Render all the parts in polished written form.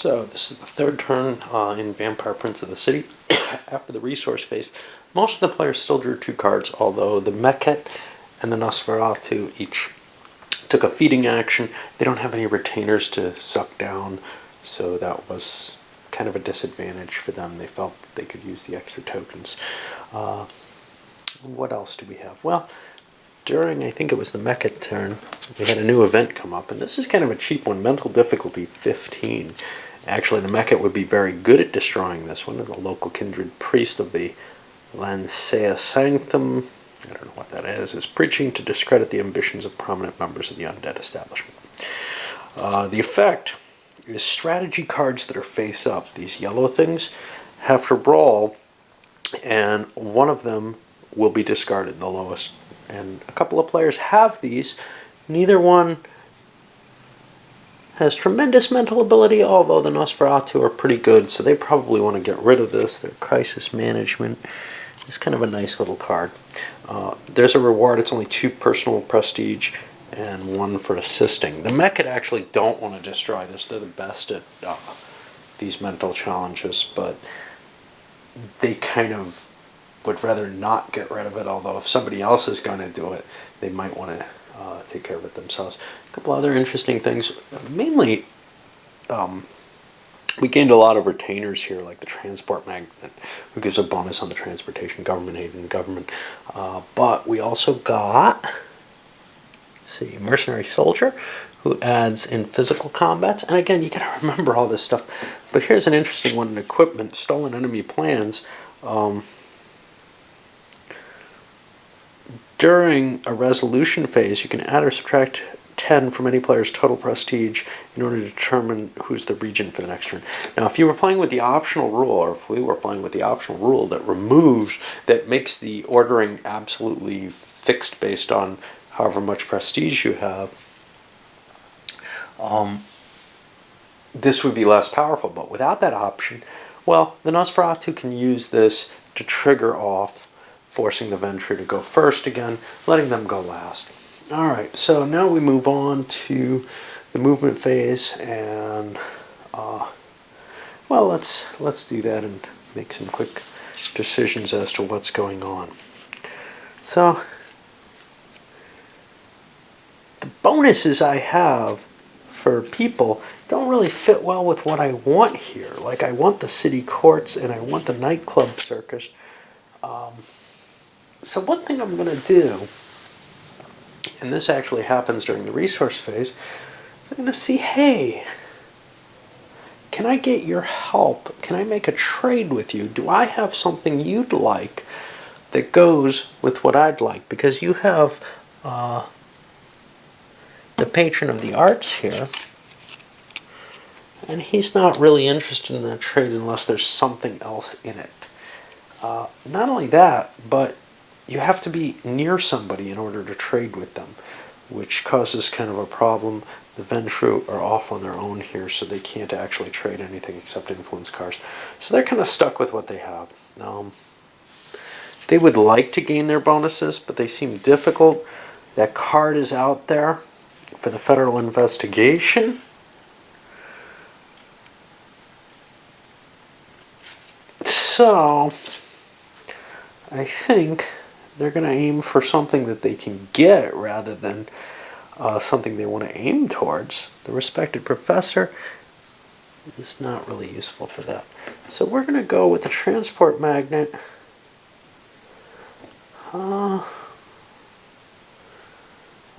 So this is the third turn in Vampire Prince of the City. After the resource phase, most of the players still drew 2 cards, although the Meket and the Nosferatu each took a feeding action. They don't have any retainers to suck down, so that was kind of a disadvantage for them. They felt they could use the extra tokens. What else do we have? Well, during, I think it was the Meket turn, we had a new event come up, and this is kind of a cheap one, Mental Difficulty 15. Actually, the Meket would be very good at destroying this one, the local kindred priest of the Lancea Sanctum, I don't know what that is preaching to discredit the ambitions of prominent members of the undead establishment. The effect is strategy cards that are face up. These yellow things have to brawl, and one of them will be discarded, the lowest. And a couple of players have these. Neither one has tremendous mental ability, although the Nosferatu are pretty good, so they probably want to get rid of this. Their crisis management is kind of a nice little card. There's a reward. It's only 2 personal prestige and 1 for assisting. The Meket actually don't want to destroy this. They're the best at these mental challenges, but they kind of would rather not get rid of it, although if somebody else is going to do it, they might want to take care of it themselves. A couple other interesting things. Mainly, we gained a lot of retainers here, like the Transport Magnet, who gives a bonus on the transportation, government aid, and government. But we also got, let's see, Mercenary Soldier, who adds in physical combat. And again, you got to remember all this stuff. But here's an interesting one in equipment. Stolen enemy plans. During a resolution phase, you can add or subtract 10 from any player's total prestige in order to determine who's the regent for the next turn. Now, if you were playing with the optional rule, or if we were playing with the optional rule that makes the ordering absolutely fixed based on however much prestige you have, this would be less powerful. But without that option, well, the Nosferatu can use this to trigger off forcing the Ventrue to go first again, letting them go last. Alright, so now we move on to the movement phase, and well, let's do that and make some quick decisions as to what's going on. So, the bonuses I have for people don't really fit well with what I want here. Like, I want the city courts and I want the nightclub circus. So one thing I'm going to do, and this actually happens during the resource phase, is I'm going to see, hey, can I get your help? Can I make a trade with you? Do I have something you'd like that goes with what I'd like? Because you have the patron of the arts here, and he's not really interested in that trade unless there's something else in it. Not only that, but you have to be near somebody in order to trade with them, which causes kind of a problem. The Ventrue are off on their own here, so they can't actually trade anything except influence cards. So they're kind of stuck with what they have. They would like to gain their bonuses, but they seem difficult. That card is out there for the federal investigation. So I think they're going to aim for something that they can get rather than something they want to aim towards. The respected professor is not really useful for that. So we're going to go with the Transport Magnet. We'll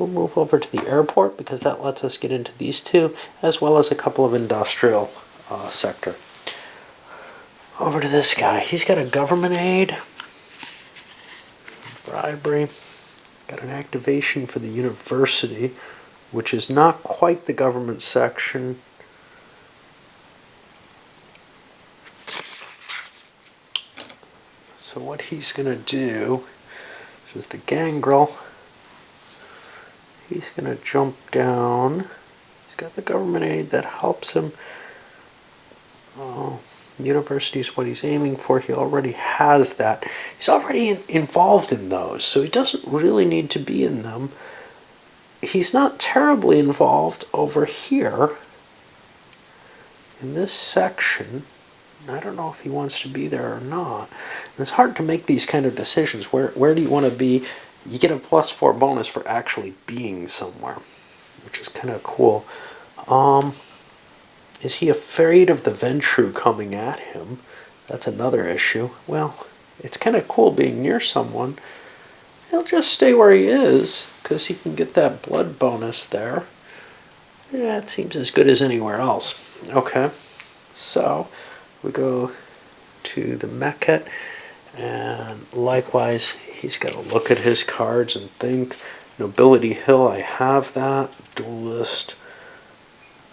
move over to the airport because that lets us get into these two, as well as a couple of industrial sector. Over to this guy. He's got a government aid. Bribery. Got an activation for the university, which is not quite the government section. So what he's going to do is the Gangrel. He's going to jump down. He's got the government aid that helps him. University is what he's aiming for. He already has that. He's already involved in those, so he doesn't really need to be in them. He's not terribly involved over here. in this section, I don't know if he wants to be there or not. And it's hard to make these kind of decisions. Where do you want to be? You get a +4 bonus for actually being somewhere, which is kind of cool. Is he afraid of the Ventrue coming at him? That's another issue. Well, it's kind of cool being near someone. He'll just stay where he is, because he can get that blood bonus there. Yeah, it seems as good as anywhere else. Okay, so we go to the Meket, and likewise, he's got to look at his cards and think. Nobility Hill, I have that. Duelist.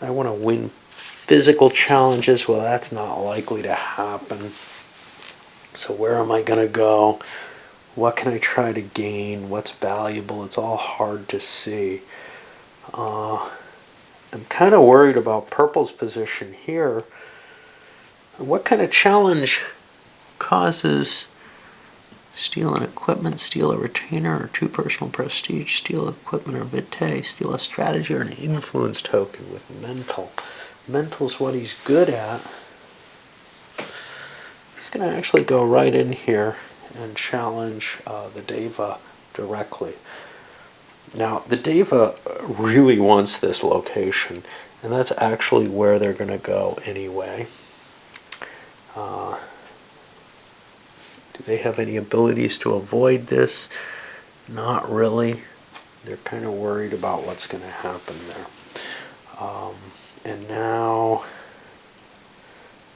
I want to win physical challenges. Well, that's not likely to happen. So where am I going to go? What can I try to gain? What's valuable? It's all hard to see. I'm kind of worried about Purple's position here. What kind of challenge causes steal an equipment, steal a retainer, or 2 personal prestige, steal equipment or vitae, steal a strategy or an influence token with mental? Mental's what he's good at. He's going to actually go right in here and challenge the Deva directly. Now, the Deva really wants this location, and that's actually where they're going to go anyway. Do they have any abilities to avoid this? Not really. They're kind of worried about what's going to happen there. And now,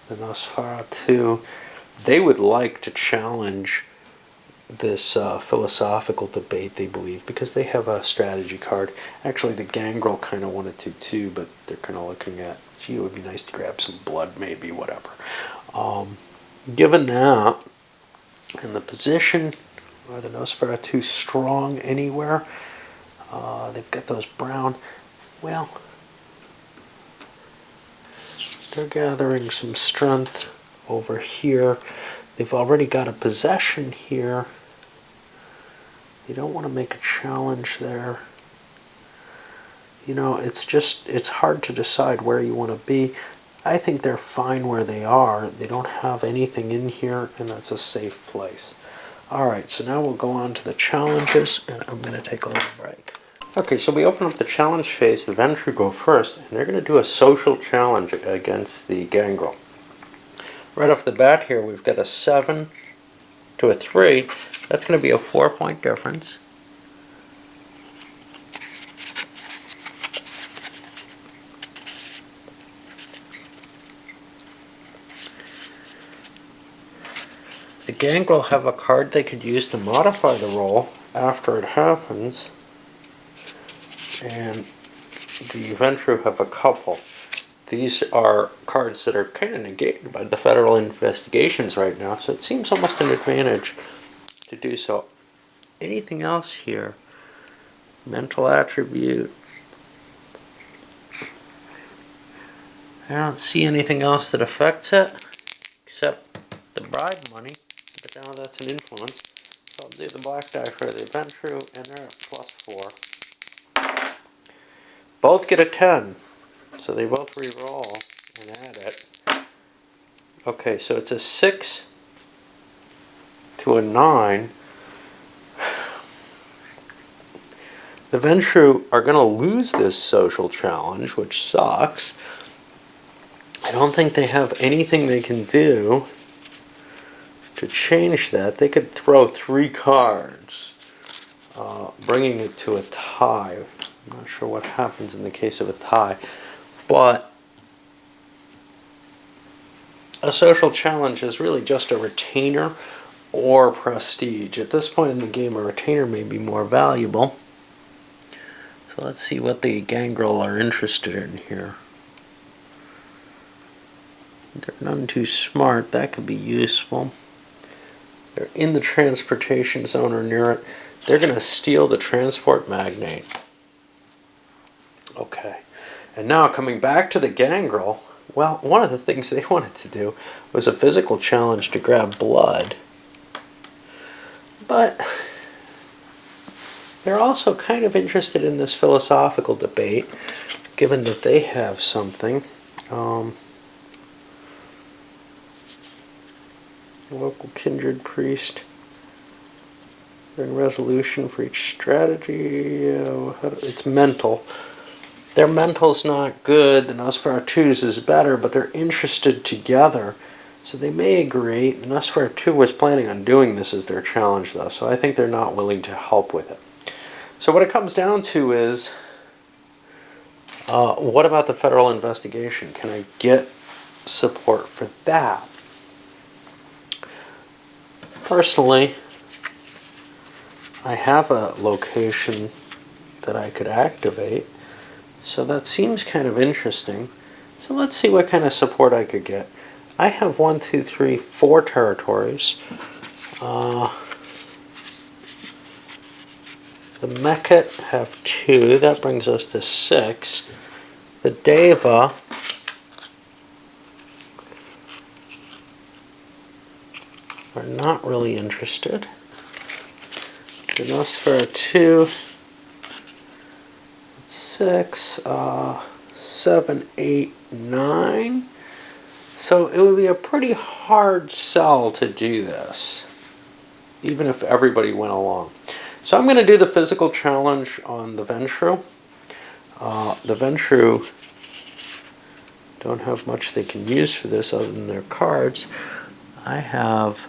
the Nosferatu, they would like to challenge this philosophical debate, they believe, because they have a strategy card. Actually, the Gangrel kind of wanted to too, but they're kind of looking at, gee, it would be nice to grab some blood, maybe, whatever. Given that, in the position, are the Nosferatu strong anywhere? They've got those brown. Well, they're gathering some strength over here. They've already got a possession here. They don't want to make a challenge there. You know, it's hard to decide where you want to be. I think they're fine where they are. They don't have anything in here, and that's a safe place. Alright, so now we'll go on to the challenges, and I'm going to take a little break. Okay, so we open up the challenge phase. The Ventrue go first, and they're going to do a social challenge against the Gangrel. Right off the bat here, we've got a 7 to a 3. That's going to be a 4-point difference. The Gangrel have a card they could use to modify the roll after it happens, and the Ventrue have a couple. These are cards that are kind of negated by the federal investigations right now, so it seems almost an advantage to do so. Anything else here? Mental attribute. I don't see anything else that affects it, except the bribe money, but now that's an influence. So I'll do the black die for the Ventrue, and they're at +4. Both get a 10. So they both re-roll and add it. Okay, so it's a 6 to a 9. The Ventrue are going to lose this social challenge, which sucks. I don't think they have anything they can do to change that. They could throw 3 cards, bringing it to a tie. I'm not sure what happens in the case of a tie. But a social challenge is really just a retainer or prestige. At this point in the game, a retainer may be more valuable. So let's see what the Gangrel are interested in here. They're none too smart. That could be useful. They're in the transportation zone or near it. They're going to steal the transport magnate. Okay. And now coming back to the Gangrel, well, one of the things they wanted to do was a physical challenge to grab blood. But they're also kind of interested in this philosophical debate, given that they have something. Local kindred priest. Bring resolution for each strategy. It's mental. Their mental's not good. The Nosferatu's is better, but they're interested together. So they may agree. The Nosferatu was planning on doing this as their challenge, though, so I think they're not willing to help with it. So what it comes down to is, what about the federal investigation? Can I get support for that? Personally, I have a location that I could activate, so that seems kind of interesting. So let's see what kind of support I could get. I have 1, 2, 3, 4 territories. The Meket have 2. That brings us to 6. The Deva are not really interested. The Nosferatu 6, 7, 8, 9. So it would be a pretty hard sell to do this, even if everybody went along. So I'm going to do the physical challenge on the Ventrue. The Ventrue don't have much they can use for this other than their cards. I have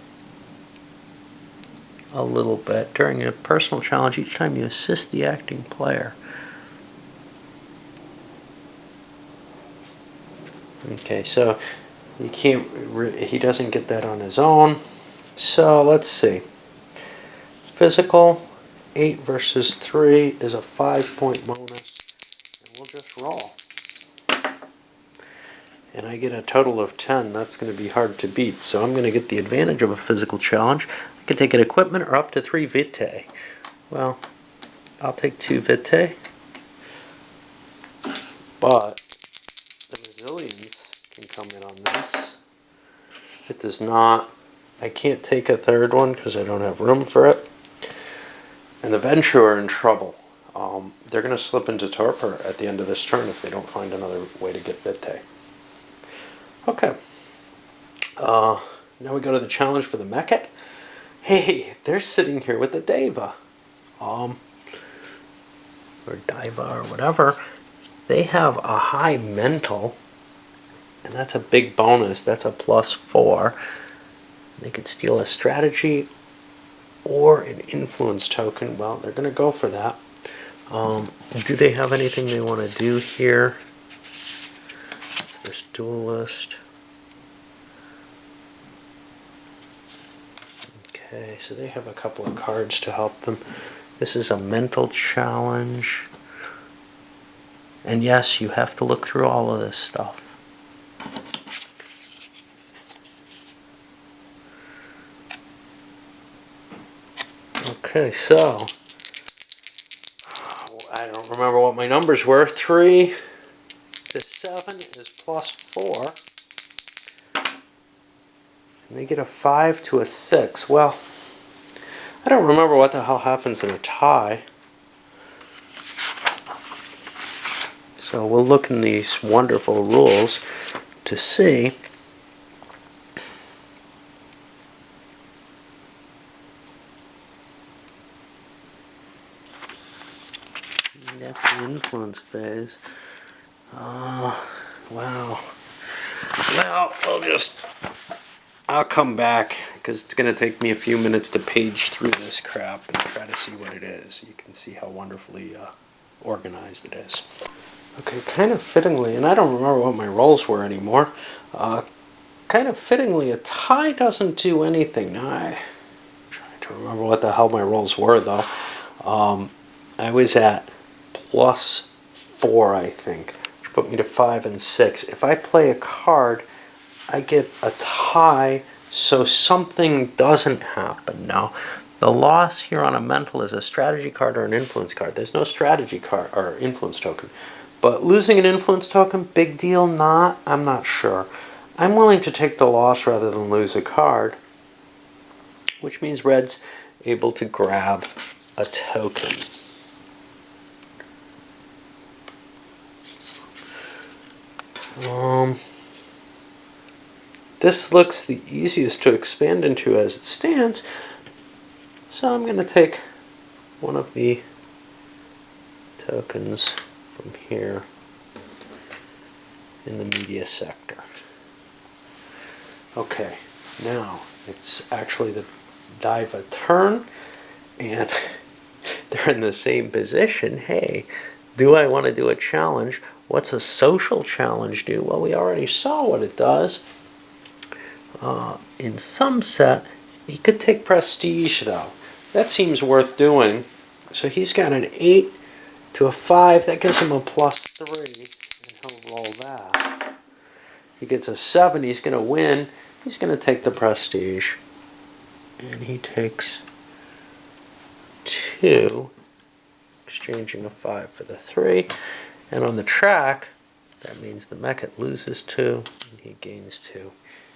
a little bit. During a personal challenge, each time you assist the acting player. Okay, so you can't. He doesn't get that on his own. So let's see. Physical 8 versus 3 is a 5-point bonus, and we'll just roll. And I get a total of 10. That's going to be hard to beat. So I'm going to get the advantage of a physical challenge. I can take an equipment or up to 3 vitae. Well, I'll take 2 vitae. But the Resilience can come in on this. It does not. I can't take a third one because I don't have room for it. And the Ventrue are in trouble. They're going to slip into torpor at the end of this turn if they don't find another way to get vitae. Okay. Now we go to the challenge for the Meket. Hey, they're sitting here with the Deva. Or Diva or whatever. They have a high mental. And that's a big bonus. That's a +4. They could steal a strategy or an influence token. Well, they're going to go for that. Do they have anything they want to do here? This duelist. Okay, so they have a couple of cards to help them. This is a mental challenge. And yes, you have to look through all of this stuff. Okay, so I don't remember what my numbers were. 3 to 7 is +4. And we get a 5 to a 6. Well, I don't remember what the hell happens in a tie. So we'll look in these wonderful rules to see. That's the influence phase. Wow. Well, I'll come back because it's going to take me a few minutes to page through this crap and try to see what it is. You can see how wonderfully organized it is. Okay, kind of fittingly, and I don't remember what my rolls were anymore. Kind of fittingly, a tie doesn't do anything. Now I'm trying to remember what the hell my rolls were, though. I was at +4, I think, which put me to 5 and 6. If I play a card, I get a tie, so something doesn't happen. Now, the loss here on a mental is a strategy card or an influence card. There's no strategy card or influence token. But losing an influence token, big deal, not? I'm not sure. I'm willing to take the loss rather than lose a card, which means Red's able to grab a token. this looks the easiest to expand into as it stands. So I'm going to take one of the tokens from here in the media sector. Okay, now it's actually the Diva turn, and they're in the same position. Hey, do I want to do a challenge? What's a social challenge do? Well, we already saw what it does. In some set, he could take prestige though. That seems worth doing. So he's got an 8 to a 5. That gives him a +3, and he'll roll that. He gets a 7. He's going to win. He's going to take the prestige. And he takes 2, exchanging a 5 for the 3. And on the track, that means the Mechit loses 2, and he gains 2.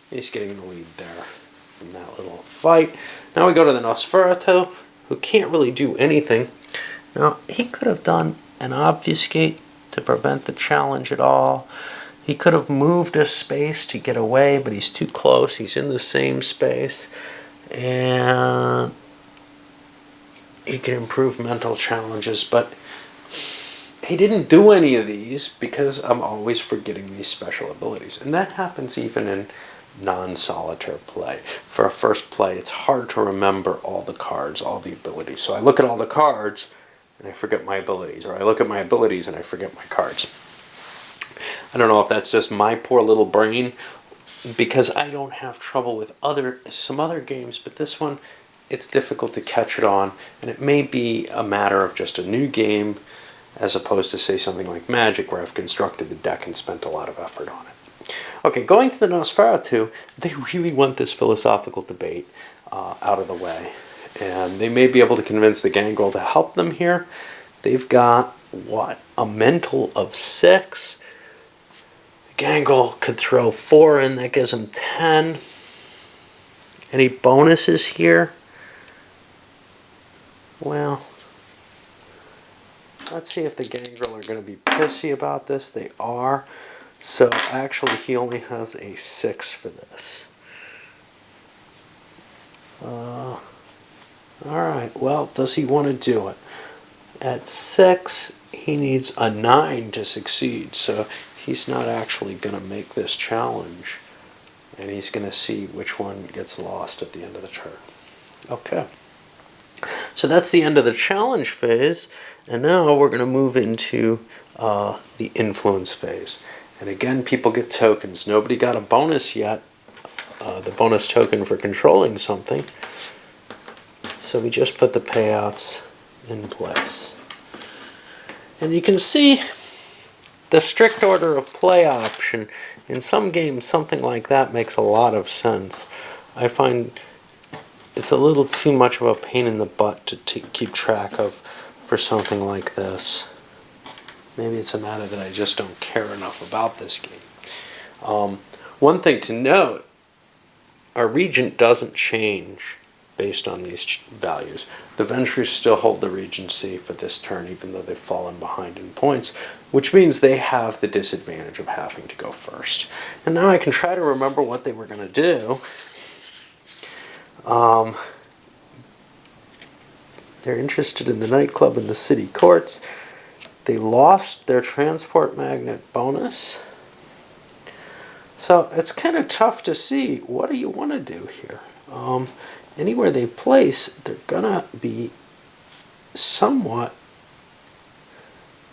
He's getting the lead there in that little fight. Now we go to the Nosferatu, who can't really do anything. Now, he could have done an obfuscate to prevent the challenge at all. He could have moved a space to get away, but he's too close. He's in the same space. And he can improve mental challenges, but he didn't do any of these because I'm always forgetting these special abilities. And that happens even in non-solitaire play. For a first play, it's hard to remember all the cards, all the abilities. So I look at all the cards and I forget my abilities, or I look at my abilities and I forget my cards. I don't know if that's just my poor little brain, because I don't have trouble with some other games, but this one, it's difficult to catch it on, and it may be a matter of just a new game as opposed to, say, something like Magic, where I've constructed the deck and spent a lot of effort on it. Okay, going to the Nosferatu, they really want this philosophical debate out of the way, and they may be able to convince the Gangrel to help them here. They've got, what, a mental of 6. Gangrel could throw 4 in, that gives him 10. Any bonuses here? Well, let's see if the Gangrel are going to be pissy about this. They are. So actually he only has a 6 for this. Alright, well, does he want to do it? At 6, he needs a 9 to succeed, so he's not actually going to make this challenge, and he's going to see which one gets lost at the end of the turn. Okay. So that's the end of the challenge phase, and now we're going to move into the influence phase. And again, people get tokens. Nobody got a bonus yet, the bonus token for controlling something. So we just put the payouts in place. And you can see the strict order of play option. In some games, something like that makes a lot of sense. I find it's a little too much of a pain in the butt to keep track of for something like this. Maybe it's a matter that I just don't care enough about this game. One thing to note, our regent doesn't change based on these values. The Ventures still hold the regency for this turn, even though they've fallen behind in points, which means they have the disadvantage of having to go first. And now I can try to remember what they were going to do. They're interested in the nightclub and the city courts. They lost their transport magnet bonus. So it's kind of tough to see, what do you want to do here? Anywhere they place, they're going to be somewhat,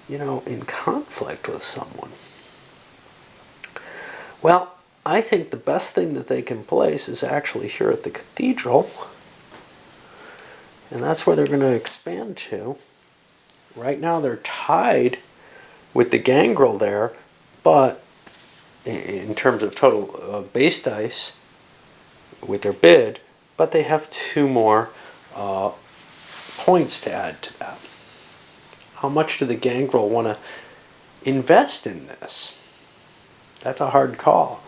in conflict with someone. Well, I think the best thing that they can place is actually here at the cathedral. And that's where they're going to expand to. Right now they're tied with the Gangrel there, but in terms of total base dice with their bid, but they have 2 more points to add to that. How much do the Gangrel want to invest in this? That's a hard call.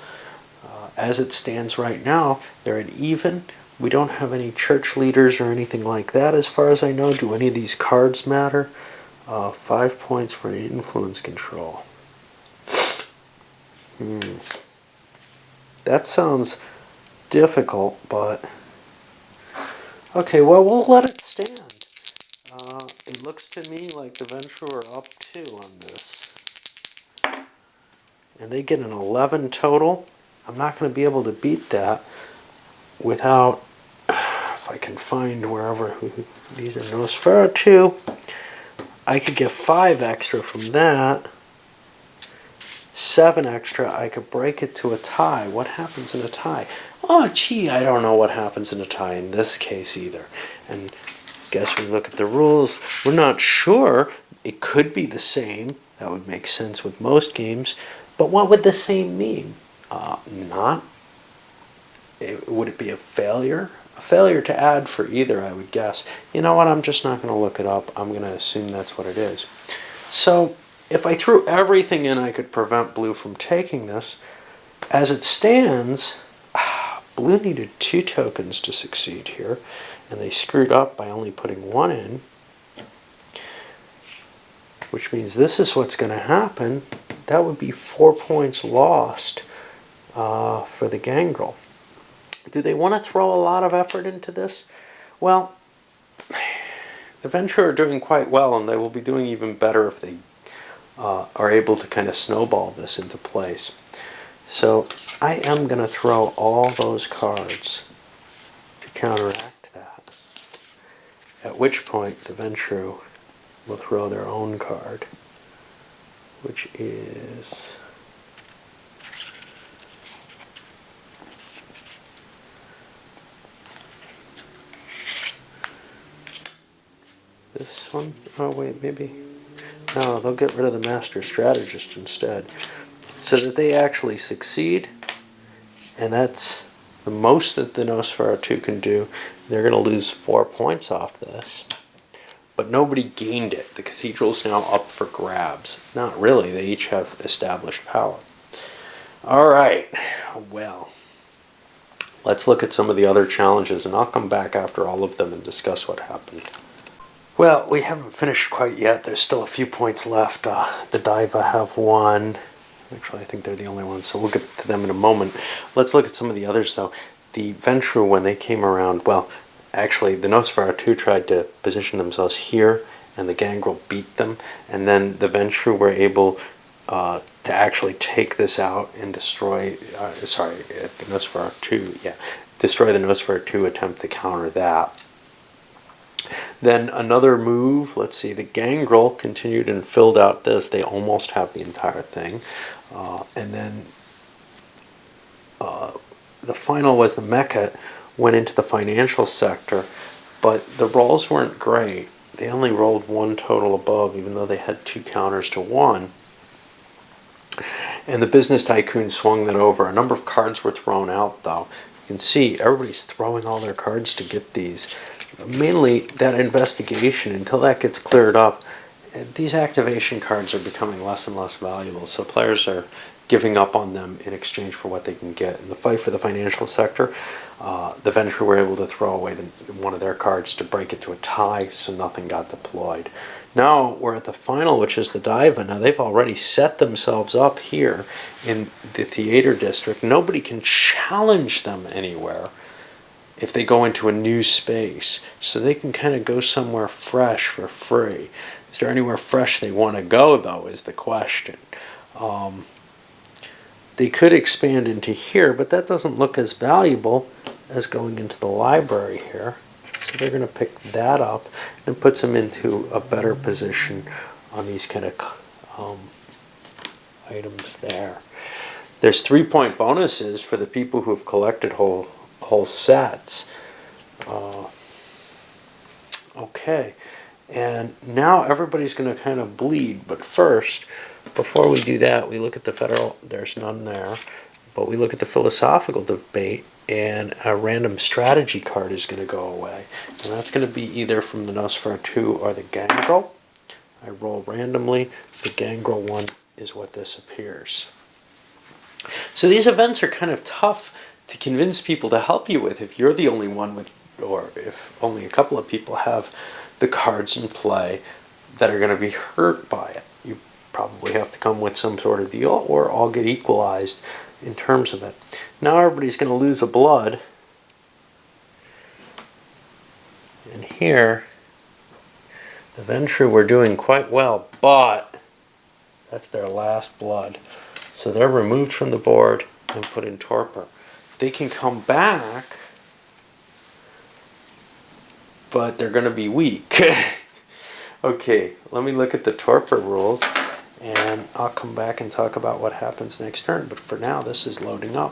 As it stands right now, they're at even. We don't have any church leaders or anything like that as far as I know. Do any of these cards matter? 5 points for an influence control. That That sounds difficult, but okay, well, we'll let it stand. It looks to me like the Venture are up 2 on this. And they get an 11 total. I'm not going to be able to beat that without, if I can find wherever, these are Nosferatu. I could get 5 extra from that. 7 extra, I could break it to a tie. What happens in a tie? Oh, gee, I don't know what happens in a tie in this case either. And guess we look at the rules. We're not sure. It could be the same. That would make sense with most games. But what would the same mean? Not. Would it be a failure? A failure to add for either, I would guess. You know what? I'm just not going to look it up. I'm going to assume that's what it is. So if I threw everything in, I could prevent blue from taking this. As it stands, blue needed 2 tokens to succeed here, and they screwed up by only putting 1 in, which means this is what's going to happen. That would be 4 points lost for the Gangrel. Do they want to throw a lot of effort into this? Well, the Venture are doing quite well, and they will be doing even better if they are able to kind of snowball this into place. So I am going to throw all those cards to counteract that. At which point the Venture will throw their own card, which is this one. Oh wait, maybe. No, they'll get rid of the Master Strategist instead, so that they actually succeed, and that's the most that the Nosferatu can do. They're going to lose 4 points off this, but nobody gained it. The Cathedral's now up for grabs. Not really, they each have established power. Alright, well, let's look at some of the other challenges, and I'll come back after all of them and discuss what happened. Well, we haven't finished quite yet. There's still a few points left. The Diva have 1. Actually, I think they're the only ones, so we'll get to them in a moment. Let's look at some of the others, though. The Venture, when they came around, well, actually, the Nosferatu tried to position themselves here, and the Gangrel beat them, and then the Venture were able to actually take this out and destroy, the Nosferatu, destroy the Nosferatu, attempt to counter that. Then another move, let's see, the Gangrel continued and filled out this. They almost have the entire thing. And then the final was the Mecca went into the financial sector, but the rolls weren't great. They only rolled 1 total above, even though they had 2 counters to 1. And the Business Tycoon swung that over. A number of cards were thrown out, though. You can see everybody's throwing all their cards to get these. Mainly that investigation, until that gets cleared up, these activation cards are becoming less and less valuable, so players are giving up on them in exchange for what they can get. In the fight for the financial sector, the Venture were able to throw away one of their cards to break it to a tie, so nothing got deployed. Now we're at the final, which is the Diva. Now they've already set themselves up here in the theater district. Nobody can challenge them anywhere if they go into a new space, so they can kind of go somewhere fresh for free. Is there anywhere fresh they want to go, though, is the question. They could expand into here, but that doesn't look as valuable as going into the library here. So they're going to pick that up and puts them into a better position on these kind of items there. There's 3-point bonuses for the people who have collected whole sets. Okay, and now everybody's going to kind of bleed, but first, before we do that, we look at the Federal. There's none there, but we look at the philosophical debate, and a random strategy card is going to go away, and that's going to be either from the Nosferatu or the Gangrel. I roll randomly. The Gangrel one is what this appears. So these events are kind of tough to convince people to help you with if you're the only one with, or if only a couple of people have the cards in play that are going to be hurt by it. You probably have to come with some sort of deal or all get equalized in terms of it. Now everybody's going to lose a blood. And here, the Ventrue were doing quite well, but that's their last blood. So they're removed from the board and put in torpor. They can come back, but they're going to be weak. Okay, let me look at the torpor rules, and I'll come back and talk about what happens next turn. But for now, this is loading up.